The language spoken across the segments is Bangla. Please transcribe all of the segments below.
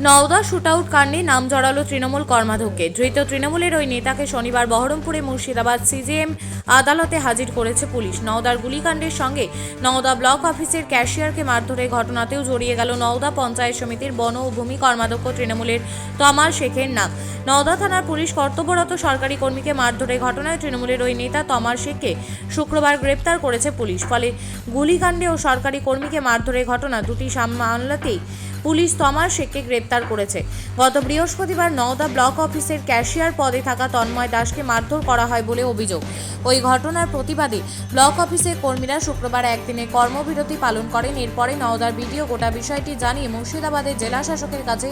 নওদা শুটআউট কাণ্ডে নাম জড়ালো তৃণমূল কর্মাধ্যক্ষে। ধৃত তৃণমূলের ওই নেতাকে শনিবার বহরমপুরে মুর্শিদাবাদ সিজিএম আদালতে হাজির করেছে পুলিশ। নওদার গুলিকাণ্ডের সঙ্গে নওদা ব্লক অফিসের ক্যাশিয়ারকে মারধরের ঘটনাতেও জড়িয়ে গেল নওদা পঞ্চায়েত সমিতির বন ও ভূমি কর্মাধ্যক্ষ তৃণমূলের তমাল শেখের নাম। নওদা থানার পুলিশ কর্তব্যরত সরকারি কর্মীকে মারধরের ঘটনায় তৃণমূলের ওই নেতা তমাল শেখকে শুক্রবার গ্রেপ্তার করেছে পুলিশ। ফলে গুলিকাণ্ডে ও সরকারি কর্মীকে মারধরের ঘটনা দুটি মামলাতেই পুলিশ তমাল শেখকে গ্রেপ্তার করেছে। গত বৃহস্পতিবার নওদা ব্লক অফিসের ক্যাশিয়ার পদে থাকা তন্ময় দাসকে মারধর করা হয় বলে অভিযোগ। ওই ঘটনার প্রতিবাদে ব্লক অফিসের কর্মীরা শুক্রবার একদিনের কর্মবিরতি পালন করেন। এরপরে নওদার বিডিও গোটা বিষয়টি জানিয়ে মুর্শিদাবাদের জেলা শাসকের কাছে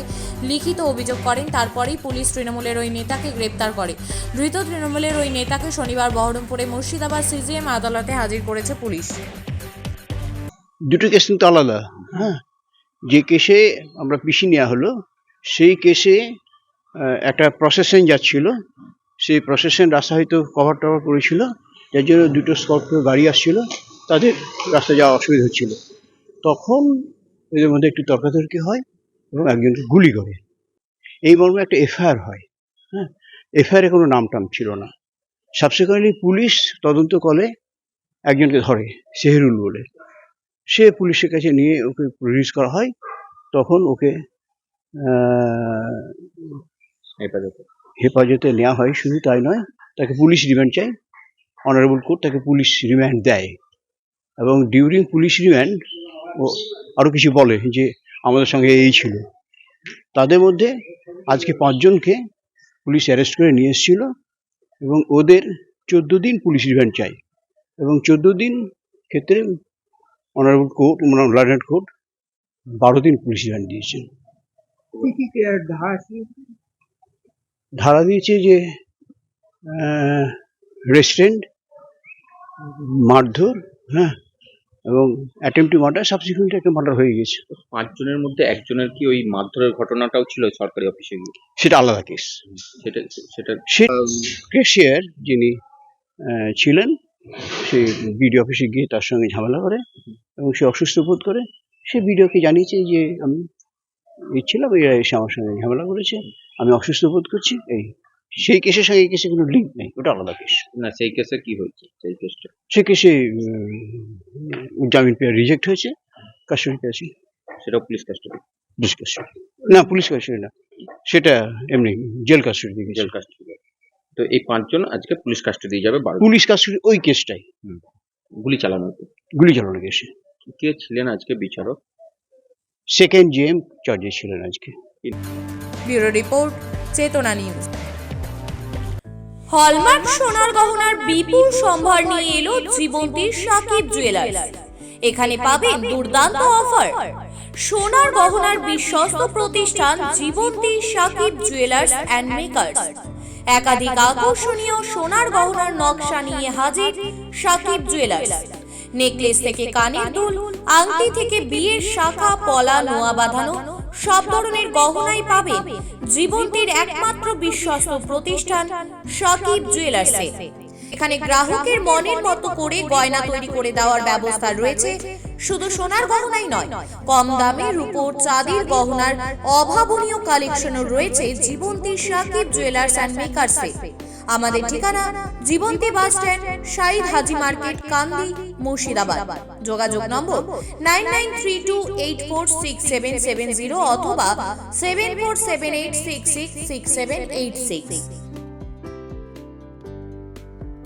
লিখিত অভিযোগ করেন। তারপরেই পুলিশ তৃণমূলের ওই নেতাকে গ্রেপ্তার করে। ধৃত তৃণমূলের ওই নেতাকে শনিবার বহরমপুরে মুর্শিদাবাদ সিজিএম আদালতে হাজির করেছে পুলিশ। দুটো কেস কিন্তু আলাদা। যে কেসে আমরা পিসি নেওয়া হলো সেই কেসে একটা প্রসেশন যাচ্ছিল, সেই প্রসেশন রাস্তা হয়তো কভার টভার করেছিল, যার জন্য দুটো স্করপিও গাড়ি আসছিল, তাদের রাস্তা যাওয়া অসুবিধা হচ্ছিল। তখন এদের মধ্যে একটু তর্কাতর্কি হয় এবং একজনকে গুলি করে। এই মর্মে একটা এফআইআর হয়। এফআইআরে কোনো নাম টাম ছিল না। সাবসিকুয়েন্টলি পুলিশ তদন্ত করে একজনকে ধরে, সেহেরুল বলে। সে পুলিশের কাছে নিয়ে ওকে রিলিজ করা হয়। তখন ওকে হেফাজতে নেওয়া হয়। শুধু তাই নয়, তাকে পুলিশ রিমান্ড চাই। অনারেবল কোর্ট তাকে পুলিশ রিমান্ড দেয় এবং ডিউরিং পুলিশ রিমান্ড ও আরও কিছু বলে যে আমাদের সঙ্গে এই ছিল। তাদের মধ্যে আজকে 5 জনকে পুলিশ অ্যারেস্ট করে নিয়ে এসেছিল এবং ওদের 14 দিন পুলিশ রিমান্ড চাই এবং 14 দিন ক্ষেত্রে অনারেবল কোর্ট, লার্নেড কোর্ট 12 দিন পুলিশ রিমান্ড দিয়েছে। ধারা দিয়েছে যে রেস্টুরেন্ট, মারধর, এবং অ্যাটেম্পট টু মার্ডার। সাবসিকুয়েন্টলি একটা মার্ডার হয়ে গেছে। 5 জনের মধ্যে একজনের কি ওই মারধরের ঘটনাটাও ছিল সরকারি অফিসে গিয়ে? সেটা আলাদা কেস। সেটা ক্যাশিয়ার যিনি ছিলেন, সে বিডিও অফিসে গিয়ে তার সঙ্গে ঝামেলা করে এবং সে অসুস্থ বোধ করে। সে বিডিওকে জানিয়েছে যে আমি ছিলাম, এরা এসে আমার সঙ্গে ঝামেলা করেছে, আমি অসুস্থ বোধ করছি। সেই কেসের সঙ্গে এই কেসে কোনো লিঙ্ক নেই, ওটা আলাদা কেস। না, সেই কেসে কি হয়েছে? সে কেসে জামিন পেয়ে রিজেক্ট হয়েছে, কাস্টডিতে আছে। সেটা পুলিশ কাস্টডি? পুলিশ কাস্টডি না, পুলিশ কাস্টডি না, সেটা এমনি জেল কাস্টডি। Jail custody. তো এই 5 জন আজকে পুলিশ কাস্টডি যাবে। পুলিশ কাস্টডি ওই কেসটাই, গুলি চালানো কেসে। কে ছিলেন আজকে বিচারক? সেকেন্ড জিএম চার্জে ছিলেন আজকে। ব্যুরো রিপোর্ট, চেতনা নিউজ। হলমার্ক সোনার গহনার বিপুল সম্ভার নিয়ে এলো জীবন্তীর সাকিব জুয়েলার্স। এখানে পাবেন দুর্দান্ত অফার। সোনার গহনার বিশ্বস্ত প্রতিষ্ঠান জীবন্তী সাকিব জুয়েলার্স অ্যান্ড মেকার্স। একাধিক আকর্ষণীয় সোনার গহনার নকশা নিয়ে হাজির সাকিব জুয়েলার্স। নেকলেস থেকে কানের দুল, আংটি থেকে বিয়ের শাখা, পলা, নোয়া বাঁধানো সব ধরনের গহনাই পাবেন জীবন্তীর একমাত্র বিশ্বস্ত প্রতিষ্ঠান সাকিব জুয়েলার্সে। এখানে গ্রাহকের মনের মতো করে গয়না তৈরি করে দেওয়ার ব্যবস্থা রয়েছে। শুধু সোনার গহনাই নয়, কম দামে রূপোর, চাঁদির গহনার অভাবনীয় কালেকশনও রয়েছে জীবন্তী সাকিব জুয়েলার্স অ্যান্ড মেকার্সে। আমাদের ঠিকানা জীবন্তী বাস স্ট্যান্ড, শাহিদ হাজি মার্কেট, কান্দি, মুর্শিদাবাদ। যোগাযোগ নম্বর 9932846770 অথবা 7478666786।